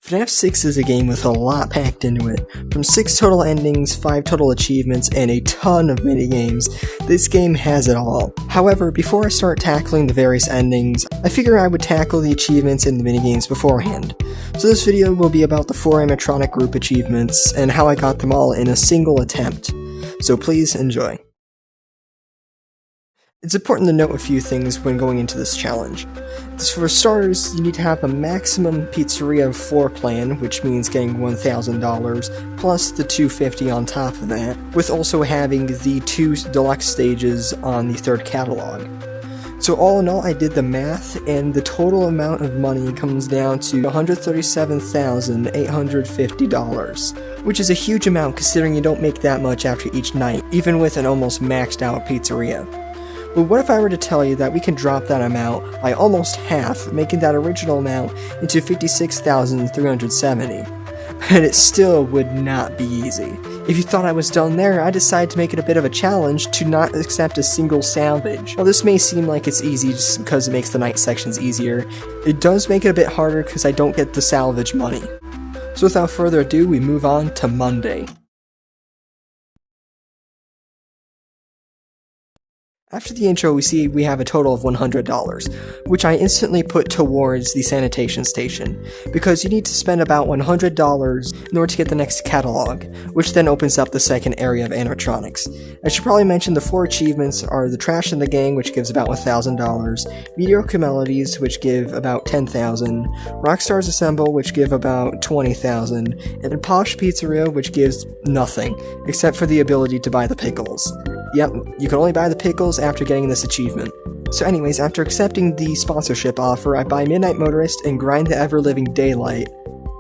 FNAF 6 is a game with a lot packed into it. From 6 total endings, 5 total achievements, and a ton of minigames, this game has it all. However, before I start tackling the various endings, I figure I would tackle the achievements and the minigames beforehand. So this video will be about the 4 animatronic group achievements, and how I got them all in a single attempt. So please enjoy. It's important to note a few things when going into this challenge. For starters, you need to have a maximum pizzeria floor plan, which means getting $1,000, plus the $250 on top of that, with also having the 2 deluxe stages on the 3rd catalog. So all in all, I did the math, and the total amount of money comes down to $137,850, which is a huge amount considering you don't make that much after each night, even with an almost maxed out pizzeria. But what if I were to tell you that we can drop that amount by almost half, making that original amount into $56,370? But it still would not be easy. If you thought I was done there, I decided to make it a bit of a challenge to not accept a single salvage. While this may seem like it's easy just because it makes the night sections easier, it does make it a bit harder because I don't get the salvage money. So without further ado, we move on to Monday. After the intro, we see we have a total of $100, which I instantly put towards the sanitation station, because you need to spend about $100 in order to get the next catalog, which then opens up the second area of animatronics. I should probably mention the 4 achievements are the Trash in the Gang, which gives about $1,000, Mediocre Melodies, which give about $10,000, Rockstars Assemble, which give about $20,000, and Posh Pizzeria, which gives nothing, except for the ability to buy the pickles. Yep, you can only buy the pickles after getting this achievement. So anyways, after accepting the sponsorship offer, I buy Midnight Motorist and grind the ever-living Daylight,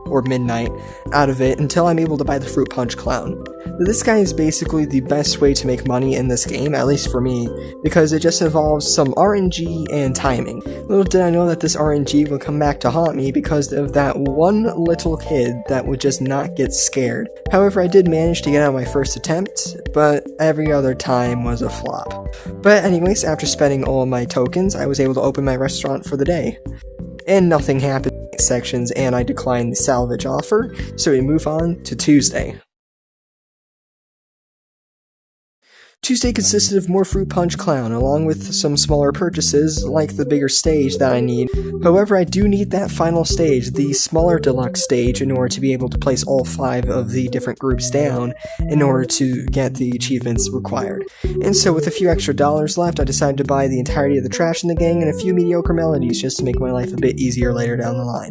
or Midnight, out of it until I'm able to buy the Fruit Punch Clown. This guy is basically the best way to make money in this game, at least for me, because it just involves some RNG and timing. Little did I know that this RNG would come back to haunt me because of that one little kid that would just not get scared. However, I did manage to get out my first attempt, but every other time was a flop. But anyways, after spending all of my tokens, I was able to open my restaurant for the day. And nothing happened in the sections, and I declined the salvage offer, so we move on to Tuesday. Tuesday consisted of more Fruit Punch Clown, along with some smaller purchases, like the bigger stage that I need. However, I do need that final stage, the smaller deluxe stage, in order to be able to place all 5 of the different groups down, in order to get the achievements required. And so with a few extra dollars left, I decided to buy the entirety of the Trash in the Gang and a few Mediocre Melodies just to make my life a bit easier later down the line.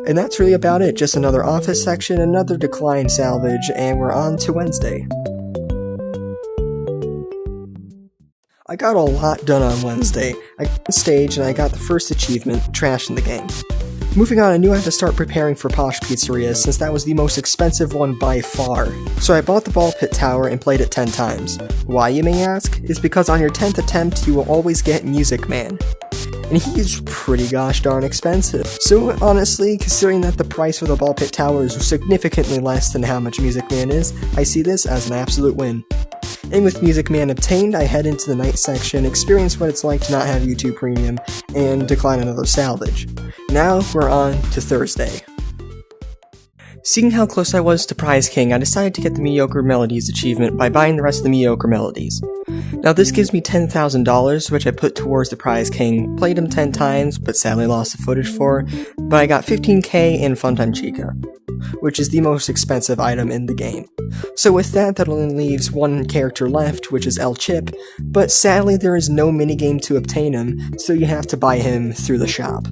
And that's really about it, just another office section, another decline salvage, and we're on to Wednesday. I got a lot done on Wednesday. I got on stage and I got the first achievement, Trash in the Gang. Moving on, I knew I had to start preparing for Posh Pizzeria since that was the most expensive one by far. So I bought the ball pit tower and played it 10 times. Why, you may ask? It's because on your 10th attempt, you will always get Music Man. And he is pretty gosh darn expensive. So honestly, considering that the price for the ball pit tower is significantly less than how much Music Man is, I see this as an absolute win. And with Music Man obtained, I head into the night section, experience what it's like to not have YouTube Premium, and decline another salvage. Now we're on to Thursday. Seeing how close I was to Prize King, I decided to get the Mediocre Melodies achievement by buying the rest of the Mediocre Melodies. Now this gives me $10,000, which I put towards the Prize King, played him 10 times, but sadly lost the footage for, but I got $15K in Funtime Chica, which is the most expensive item in the game. So with that only leaves one character left, which is El Chip, but sadly there is no minigame to obtain him, so you have to buy him through the shop.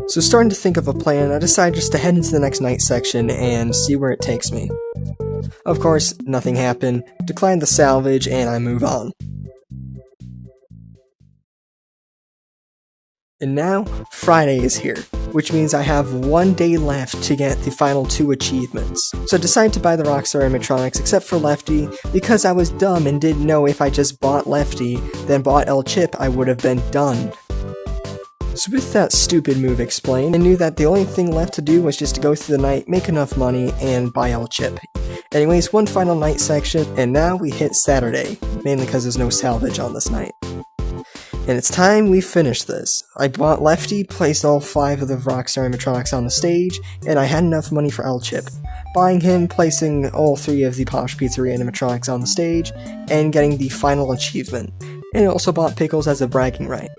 So starting to think of a plan, I decided just to head into the next night section and see where it takes me. Of course, nothing happened, declined the salvage, and I move on. And now, Friday is here, which means I have 1 day left to get the final 2 achievements. So I decided to buy the Rockstar animatronics except for Lefty, because I was dumb and didn't know if I just bought Lefty, then bought El Chip, I would have been done. So with that stupid move explained, I knew that the only thing left to do was just to go through the night, make enough money, and buy El Chip. Anyways, one final night section, and now we hit Saturday, mainly because there's no salvage on this night. And it's time we finish this. I bought Lefty, placed all 5 of the Rockstar animatronics on the stage, and I had enough money for L-Chip. Buying him, placing all 3 of the Posh Pizzeria animatronics on the stage, and getting the final achievement. And I also bought Pickles as a bragging right.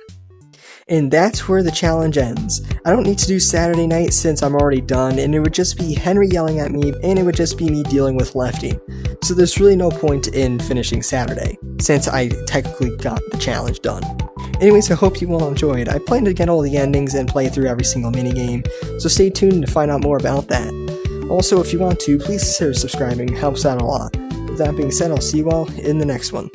And that's where the challenge ends. I don't need to do Saturday night since I'm already done, and it would just be Henry yelling at me, and it would just be me dealing with Lefty. So there's really no point in finishing Saturday, since I technically got the challenge done. Anyways, I hope you all enjoyed. I plan to get all the endings and play through every single minigame, so stay tuned to find out more about that. Also, if you want to, please consider subscribing, helps out a lot. With that being said, I'll see you all in the next one.